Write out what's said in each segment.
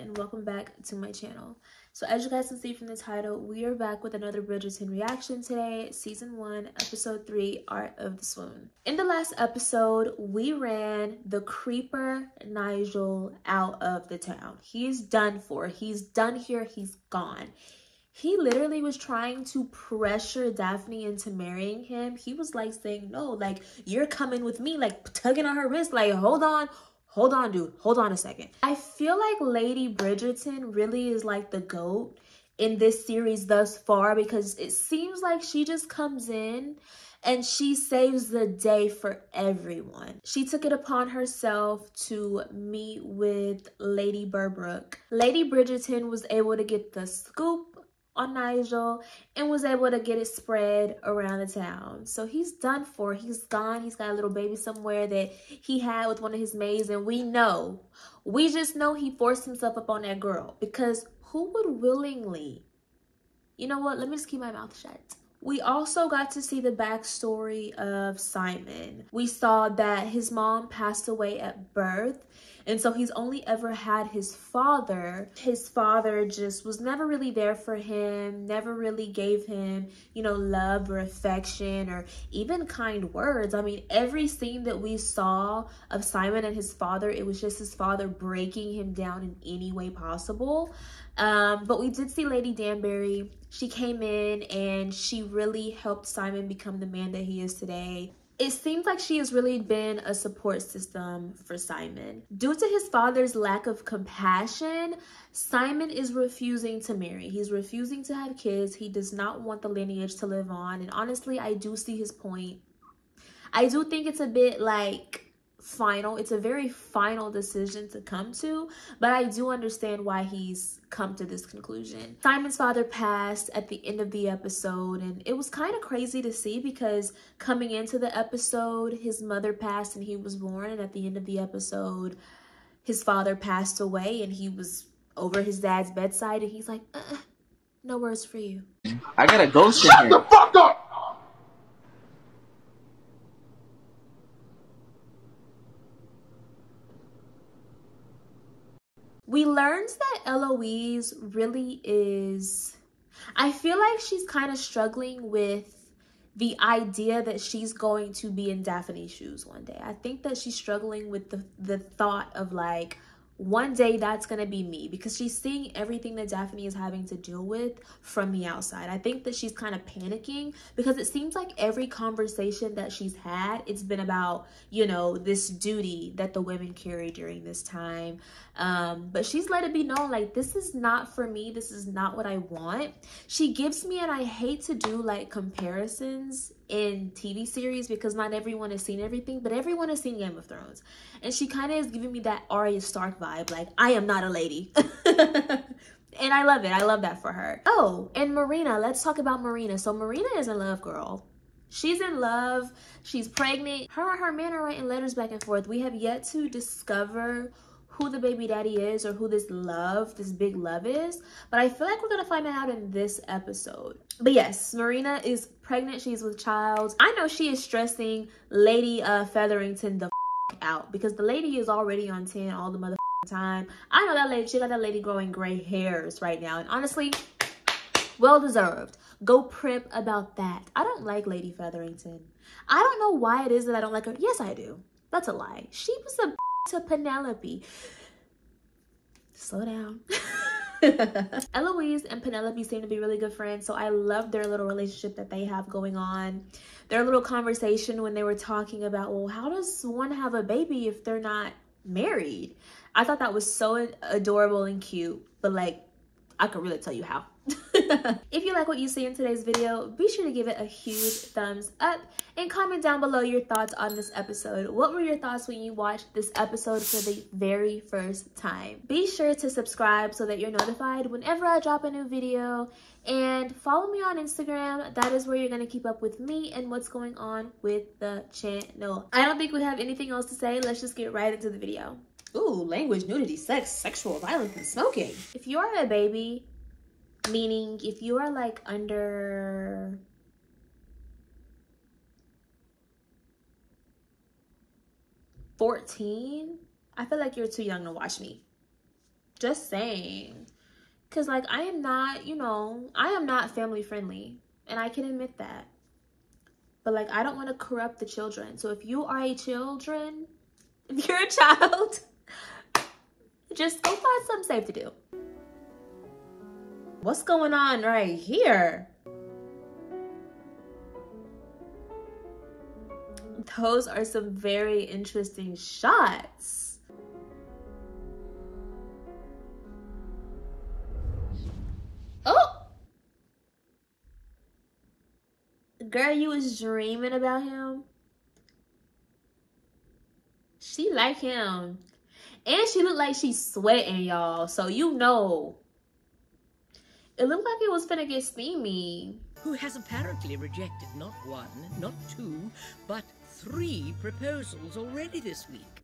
and welcome back to my channel. So as you guys can see from the title, we are back with another Bridgerton reaction today, season 1, episode 3, Art of the Swoon. In the last episode, we ran the creeper Nigel out of the town. He's done for. He's done here. He's gone. He literally was trying to pressure Daphne into marrying him. He was like saying, no, like, you're coming with me, like tugging on her wrist, like, hold on, dude, hold on a second. I feel like Lady Bridgerton really is like the GOAT in this series thus far, because it seems like she just comes in and she saves the day for everyone. She took it upon herself to meet with Lady Burbrook. Lady Bridgerton was able to get the scoop on Nigel and was able to get it spread around the town. So he's done for. He's gone. He's got a little baby somewhere that he had with one of his maids, and we just know he forced himself up on that girl, because who would willingly, you know what, let me just keep my mouth shut. We also got to see the backstory of Simon. We saw that his mom passed away at birth, and so he's only ever had his father. His father just was never really there for him, never really gave him, you know, love or affection or even kind words. I mean, every scene that we saw of Simon and his father, it was just his father breaking him down in any way possible. But we did see Lady Danbury. She came in and she really helped Simon become the man that he is today. It seems like she has really been a support system for Simon. Due to his father's lack of compassion, Simon is refusing to marry. He's refusing to have kids. He does not want the lineage to live on. And honestly, I do see his point. I do think it's a bit like final. It's a very final decision to come to, but I do understand why he's come to this conclusion. Simon's father passed at the end of the episode, and it was kind of crazy to see, because coming into the episode, his mother passed and he was born, and at the end of the episode, his father passed away and he was over his dad's bedside, and he's like, no words for you. I got a ghost in here. Shut the fuck up! We learned that Eloise really is, I feel like she's kind of struggling with the idea that she's going to be in Daphne's shoes one day. I think that she's struggling with the thought of like, one day that's going to be me, because she's seeing everything that Daphne is having to deal with from the outside. I think that she's kind of panicking, because it seems like every conversation that she's had, it's been about, you know, this duty that the women carry during this time. But she's let it be known, like, this is not for me. This is not what I want. She gives me, and I hate to do like comparisons in TV series, because not everyone has seen everything, but everyone has seen Game of Thrones, and she kind of is giving me that Arya Stark vibe, like, I am not a lady. And I love it. I love that for her. Oh, and Marina, let's talk about Marina. So Marina is in love, girl. She's in love. She's pregnant. Her and her man are writing letters back and forth. We have yet to discover who the baby daddy is or who this big love is, but I feel like we're gonna find that out in this episode. But yes, Marina is pregnant. She's with child. I know she is stressing Lady Featherington the out, because the lady is already on 10 all the mother time. I know that lady, she got that lady growing gray hairs right now, and honestly, well deserved. Go primp about that. I don't like Lady Featherington. I don't know why it is that I don't like her. Yes, I do. That's a lie. She was a to Penelope. Slow down. Eloise and Penelope seem to be really good friends, so I love their little relationship that they have going on. Their little conversation when they were talking about, well, how does one have a baby if they're not married? I thought that was so adorable and cute, but like, I could really tell you how. If you like what you see in today's video, be sure to give it a huge thumbs up and comment down below your thoughts on this episode. What were your thoughts when you watched this episode for the very first time? Be sure to subscribe so that you're notified whenever I drop a new video, and follow me on Instagram. That is where you're going to keep up with me and what's going on with the channel. I don't think we have anything else to say. Let's just get right into the video. Ooh, language, nudity, sex, sexual violence, and smoking. If you are a baby, meaning if you are like under 14, I feel like you're too young to watch me. Just saying. Because, like, I am not, you know, I am not family friendly. And I can admit that. But, like, I don't want to corrupt the children. So if you are a children, if you're a child, just go find something safe to do. What's going on right here? Those are some very interesting shots. Oh! Girl, you was dreaming about him? She like him. And she looked like she's sweating, y'all. So you know. It looked like it was finna get steamy. Who has apparently rejected not one, not two, but 3 proposals already this week.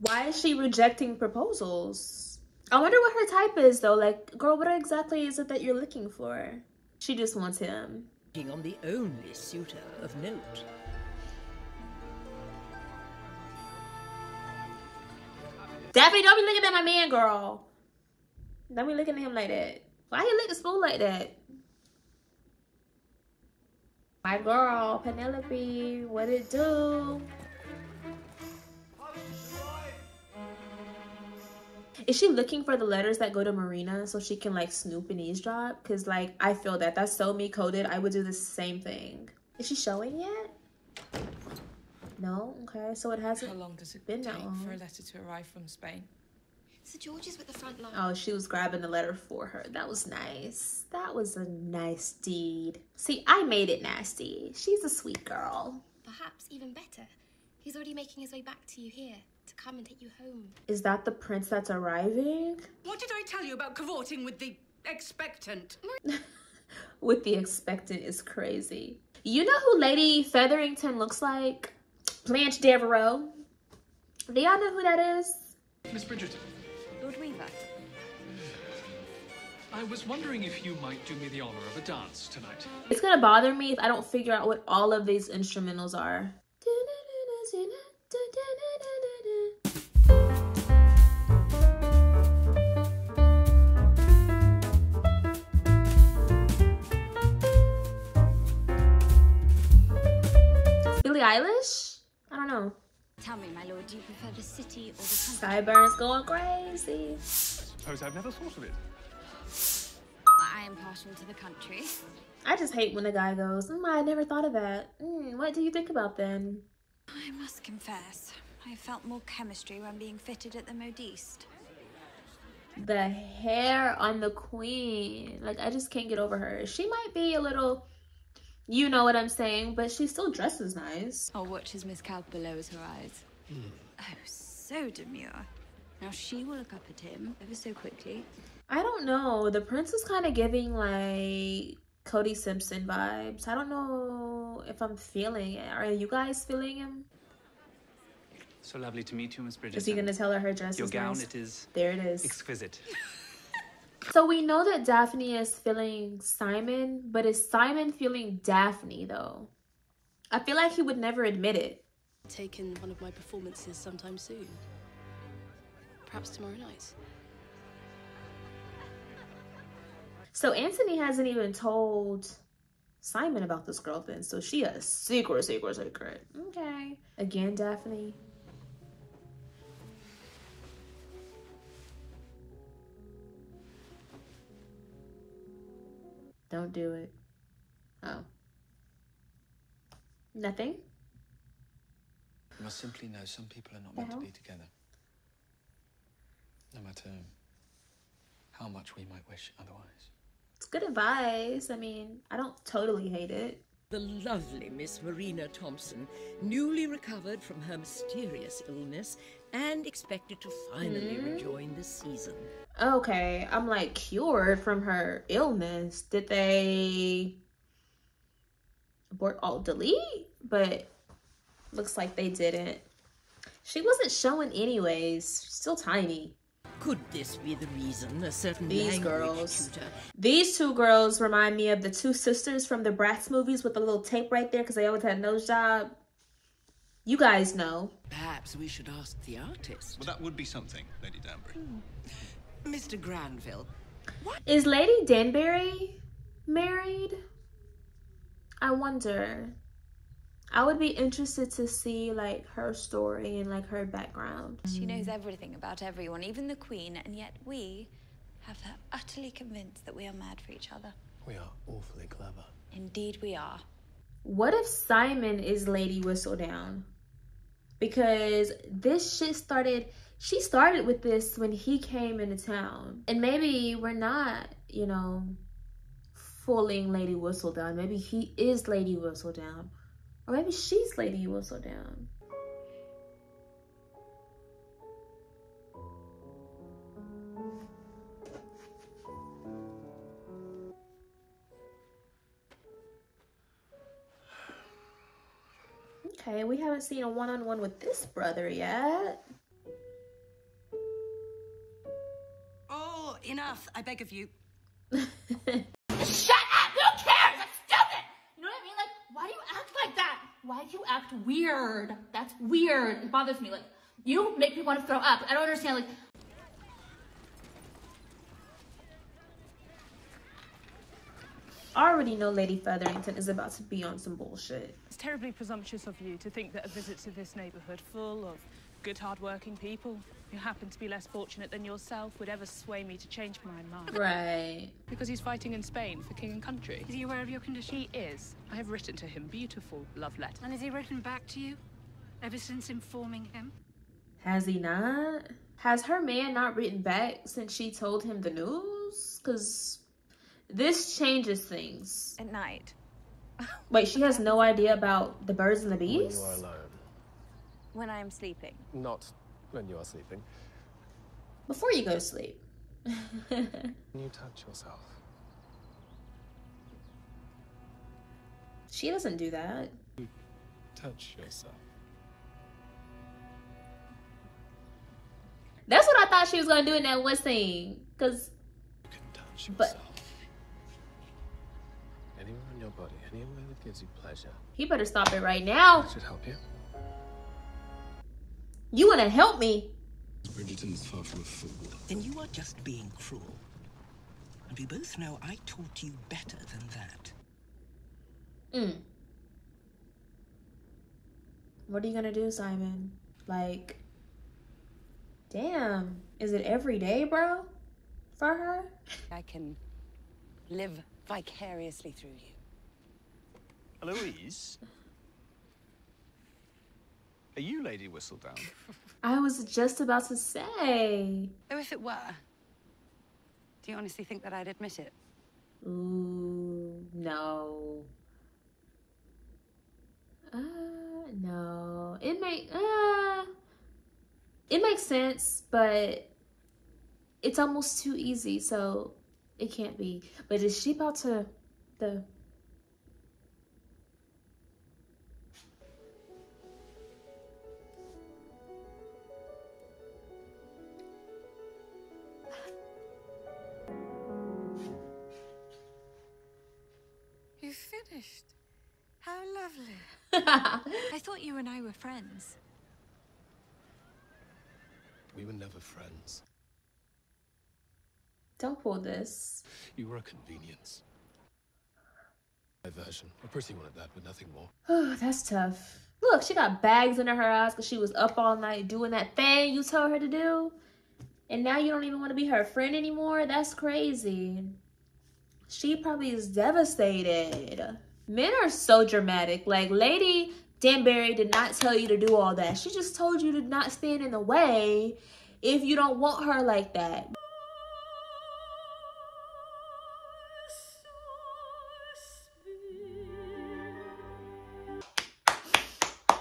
Why is she rejecting proposals? I wonder what her type is, though. Like, girl, what exactly is it that you're looking for? She just wants him. On the only suitor of note. Daphne, don't be looking at my man, girl. Don't be looking at him like that. Why you licking Swoon like that? My girl, Penelope, what it do? Is she looking for the letters that go to Marina so she can, like, snoop and eavesdrop? Because, like, I feel that. That's so me coded. I would do the same thing. Is she showing yet? No? Okay, so it hasn't How long does it been take that long. for a letter to arrive from Spain? Sir George is with the front line. Oh, she was grabbing the letter for her. That was nice. That was a nice deed. See, I made it nasty. She's a sweet girl. Perhaps even better. He's already making his way back to you here to come and take you home. Is that the prince that's arriving? What did I tell you about cavorting with the expectant? With the expectant is crazy. You know who Lady Featherington looks like? Blanche Devereaux. Do y'all know who that is? Miss Bridgerton, Lord Weaver. I was wondering if you might do me the honor of a dance tonight. It's gonna bother me if I don't figure out what all of these instrumentals are. Billie Eilish? I don't know. Tell me, my lord, do you prefer the city or the country? Sideburns going crazy. Suppose I've never thought of it. I am partial to the country. I just hate when a guy goes, I never thought of that. What do you think about then? I must confess, I felt more chemistry when being fitted at the modiste. The hair on the queen. Like, I just can't get over her. She might be a little, you know what I'm saying, but she still dresses nice. I'll watch as Miss Cowper lowers her eyes. Oh, so demure. Now she will look up at him ever so quickly. I don't know. The prince is kind of giving, like, Cody Simpson vibes. I don't know if I'm feeling it. Are you guys feeling him? So lovely to meet you, Miss Bridgerton. Is he going to tell her her dress Your is gown, nice? it is There it is. exquisite. So we know that Daphne is feeling Simon, but is Simon feeling Daphne, though? I feel like he would never admit it. Taking one of my performances sometime soon. Perhaps tomorrow night. So Anthony hasn't even told Simon about this girlfriend, so she a secret. Okay. Again, Daphne. Don't do it. Oh. Nothing? You must simply know some people are not meant to be together. No matter how much we might wish otherwise. It's good advice. I mean, I don't totally hate it. The lovely Miss Marina Thompson, newly recovered from her mysterious illness and expected to finally rejoin the season. Okay, I'm like, cured from her illness. Did they abort, alt, delete? But looks like they didn't. She wasn't showing anyways. She's still tiny. Could this be the reason a certain These language girls. tutor... These two girls remind me of the two sisters from the Bratz movies with the little tape right there because they always had a nose job. You guys know. Perhaps we should ask the artist. Well, that would be something, Lady Danbury. Mr. Granville. Is Lady Danbury married? I wonder. I would be interested to see like her story and like her background. She knows everything about everyone, even the Queen, and yet we have her utterly convinced that we are mad for each other. We are awfully clever. Indeed we are. What if Simon is Lady Whistledown? Because this shit started, she started with this when he came into town. And maybe we're not, you know, fooling Lady Whistledown. Maybe he is Lady Whistledown. Or maybe she's Lady Whistledown. Okay, we haven't seen a one-on-one with this brother yet. Oh, enough. I beg of you. Shut up! Who cares? That's stupid! You know what I mean? Like, why do you act like that? Why do you act weird? That's weird. It bothers me. Like, you make me want to throw up. I don't understand. Like, I already know Lady Featherington is about to be on some bullshit. It's terribly presumptuous of you to think that a visit to this neighborhood full of good, hard-working people who happen to be less fortunate than yourself would ever sway me to change my mind. Right. Because he's fighting in Spain for king and country. Is he aware of your condition? He is. I have written to him beautiful love letters. And has he written back to you? Ever since informing him? Has he not? Has her man not written back since she told him the news? Because this changes things. At night. Wait, she has no idea about the birds and the When bees? you are alone. When I am sleeping. Not when you are sleeping. Before you go to sleep. When you touch yourself. She doesn't do that. Touch yourself. That's what I thought she was gonna do in that one scene. Cause You can touch But- yourself. Anywhere on your body, anywhere that gives you pleasure. he better stop it right now. That should help you. You wanna help me? Bridgerton is far from a fool. Then you are just being cruel. And we both know I taught you better than that. What are you gonna do, Simon? Like, damn. Is it every day, bro? For her? I can live vicariously through you. Eloise? Are you Lady Whistledown? I was just about to say. Though if it were, do you honestly think that I'd admit it? Ooh, no. No. It makes sense, but it's almost too easy, so it can't be. But is she about to You finished? How lovely. I thought you and I were friends. We were never friends. Don't pull this. You were a convenience. Diversion. A pretty one at that, but nothing more. Oh, that's tough. Look, she got bags under her eyes because she was up all night doing that thing you told her to do. And now you don't even want to be her friend anymore? That's crazy. She probably is devastated. Men are so dramatic. Like, Lady Danbury did not tell you to do all that. She just told you to not stand in the way if you don't want her like that.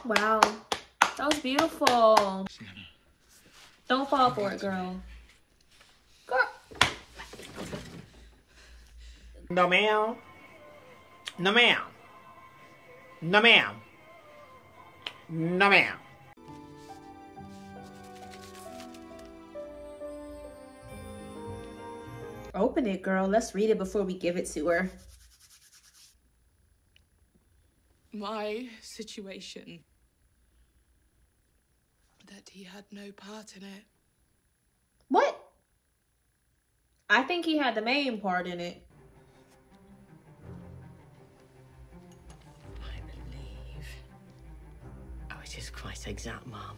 Wow. That was beautiful. Don't fall for it, girl. Girl. No, ma'am. No, ma'am. No, ma'am. No, ma'am. Open it, girl. Let's read it before we give it to her. My situation. That he had no part in it. What? I think he had the main part in it. I believe. Oh, it is quite exact, Mom.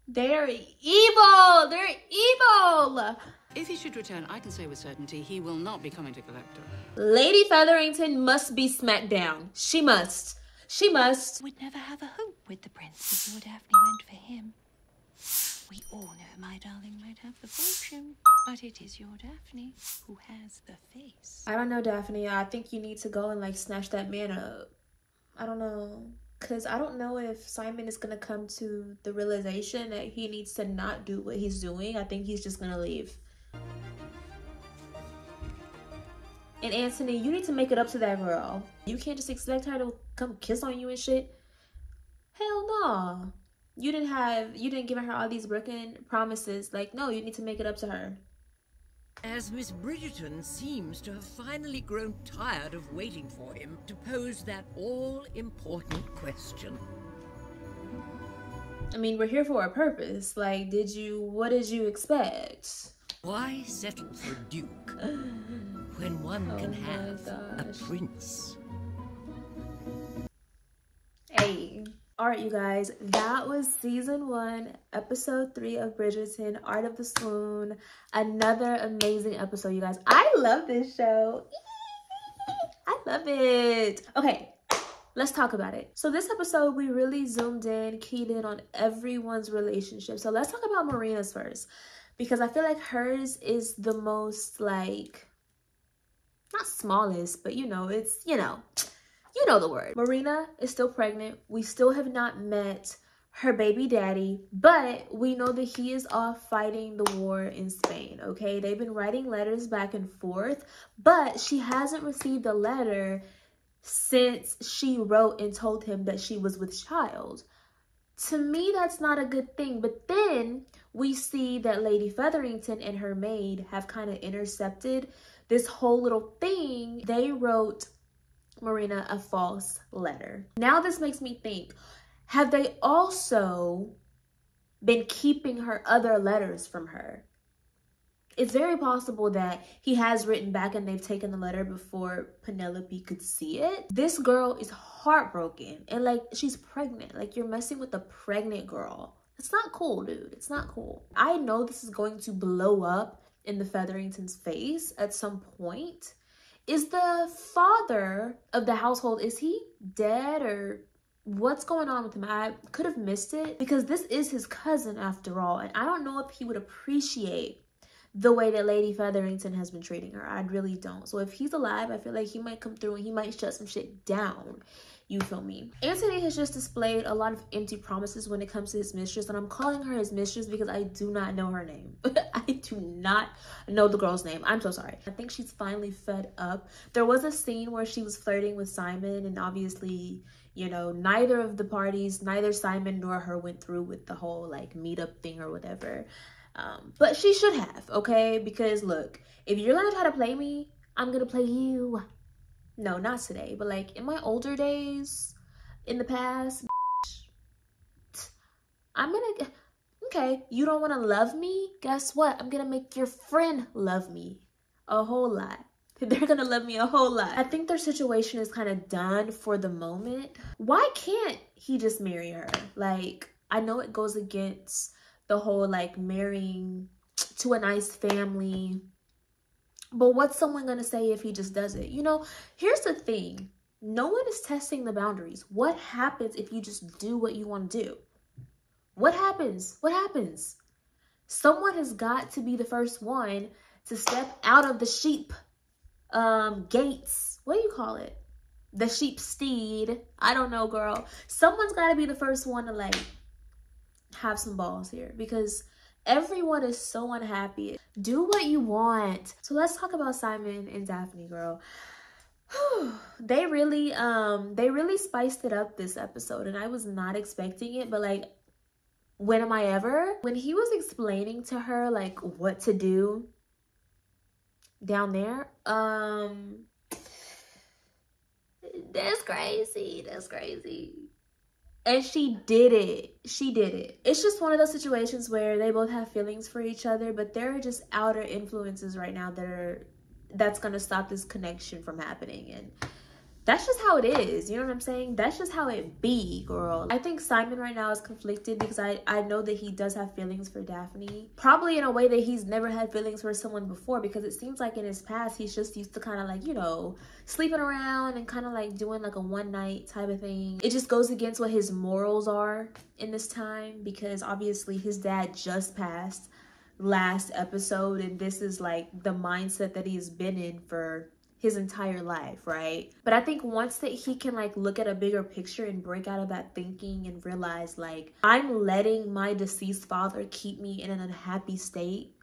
They're evil! They're evil! If he should return, I can say with certainty he will not be coming to collect her. Lady Featherington must be smacked down. She must. She must. We'd never have a hope with the prince if your Daphne went for him. We all know my darling might have the fortune, but it is your Daphne who has the face. I don't know, Daphne. I think you need to go and like snatch that man up. I don't know. Because I don't know if Simon is going to come to the realization that he needs to not do what he's doing. I think he's just going to leave. And Anthony, you need to make it up to that girl. You can't just expect her to come kiss on you and shit. Hell no. You didn't give her all these broken promises. Like, no, you need to make it up to her. As Miss Bridgerton seems to have finally grown tired of waiting for him to pose that all-important question. I mean, we're here for a purpose. Like, what did you expect? Why settle for a duke when one can have a prince? Hey. Alright, you guys, that was season 1, episode 3 of Bridgerton, Art of the Swoon. Another amazing episode, you guys. I love this show. I love it. Okay, let's talk about it. So this episode, we really zoomed in, keyed in on everyone's relationship. So let's talk about Marina's first, because I feel like hers is the most, like, not smallest, but you know, it's, you know the word. Marina is still pregnant. We still have not met her baby daddy, but we know that he is off fighting the war in Spain, okay? They've been writing letters back and forth, but she hasn't received a letter since she wrote and told him that she was with child. To me, that's not a good thing. But then we see that Lady Featherington and her maid have kind of intercepted this whole little thing. They wrote Marina a false letter. Now this makes me think, have they also been keeping her other letters from her? It's very possible that he has written back and they've taken the letter before Penelope could see it. This girl is heartbroken and like she's pregnant. Like you're messing with a pregnant girl. It's not cool, dude. It's not cool. I know this is going to blow up in the Featherington's face at some point. Is the father of the household, is he dead or what's going on with him? I could have missed it because this is his cousin after all. And I don't know if he would appreciate the way that Lady Featherington has been treating her. I really don't. So if he's alive, I feel like he might come through and he might shut some shit down. You feel me? Anthony has just displayed a lot of empty promises when it comes to his mistress. And I'm calling her his mistress because I do not know her name. I do not know the girl's name. I'm so sorry. I think she's finally fed up. There was a scene where she was flirting with Simon. And obviously, you know, neither of the parties, neither Simon nor her went through with the whole like meetup thing or whatever. But she should have, okay? Because look, if you're gonna try to play me, I'm gonna play you. No, not today, but like in my older days, in the past, I'm gonna, okay, you don't want to love me? Guess what? I'm gonna make your friend love me a whole lot. They're gonna love me a whole lot. I think their situation is kind of done for the moment. Why can't he just marry her? Like, I know it goes against the whole like marrying to a nice family, but what's someone gonna say if he just does it? You know, here's the thing. No one is testing the boundaries. What happens if you just do what you want to do? What happens? What happens? Someone has got to be the first one to step out of the sheep gates. What do you call it? The sheep steed. I don't know, girl. Someone's got to be the first one to like have some balls here because everyone is so unhappy. Do what you want. So let's talk about Simon and Daphne, girl. They really spiced it up this episode and I was not expecting it, but like, when am I ever? When he was explaining to her like what to do down there, that's crazy. That's crazy. And she did it. She did it. It's just one of those situations where they both have feelings for each other, but there are just outer influences right now that's gonna stop this connection from happening. And that's just how it is. You know what I'm saying? That's just how it be, girl. I think Simon right now is conflicted because I know that he does have feelings for Daphne. Probably in a way that he's never had feelings for someone before, because it seems like in his past, he's just used to kind of like, you know, sleeping around and kind of like doing like a one night type of thing. It just goes against what his morals are in this time, because obviously his dad just passed last episode, and this is like the mindset that he's been in for his entire life, right? But I think once that he can like look at a bigger picture and break out of that thinking and realize like, I'm letting my deceased father keep me in an unhappy state,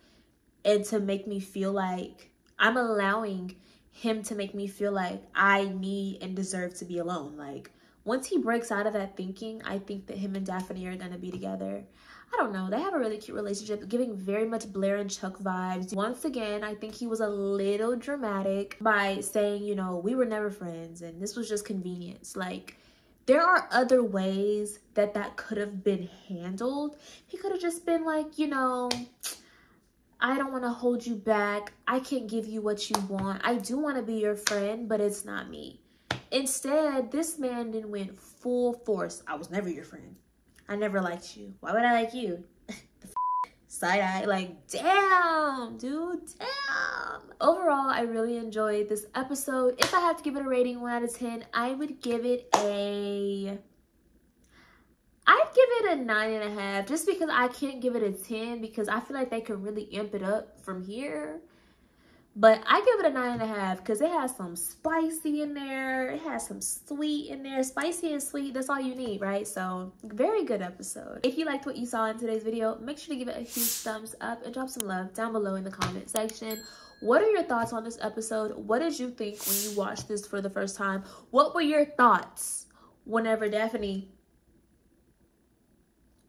and to make me feel like I'm allowing him to make me feel like I need and deserve to be alone. Like, once he breaks out of that thinking, I think that him and Daphne are gonna be together. I don't know, they have a really cute relationship, giving very much Blair and Chuck vibes. Once again, I think he was a little dramatic by saying, you know, we were never friends and this was just convenience. Like, there are other ways that could have been handled. He could have just been like, you know, I don't want to hold you back. I can't give you what you want. I do want to be your friend, but it's not me. Instead, this man then went full force. I was never your friend. I never liked you. Why would I like you? Side eye. Like, damn, dude, damn. Overall, I really enjoyed this episode. If I had to give it a rating 1 out of 10, I would give it a 9.5, just because I can't give it a 10 because I feel like they could really amp it up from here. But I give it a 9.5 because it has some spicy in there. It has some sweet in there. Spicy and sweet, that's all you need, right? So, very good episode. If you liked what you saw in today's video, make sure to give it a huge thumbs up and drop some love down below in the comment section. What are your thoughts on this episode? What did you think when you watched this for the first time? What were your thoughts whenever Daphne...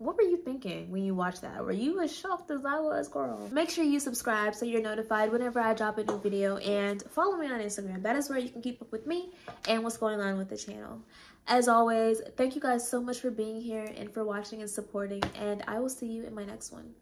What were you thinking when you watched that? Were you as shocked as I was, girl? Make sure you subscribe so you're notified whenever I drop a new video, and follow me on Instagram. That is where you can keep up with me and what's going on with the channel. As always, thank you guys so much for being here and for watching and supporting, and I will see you in my next one.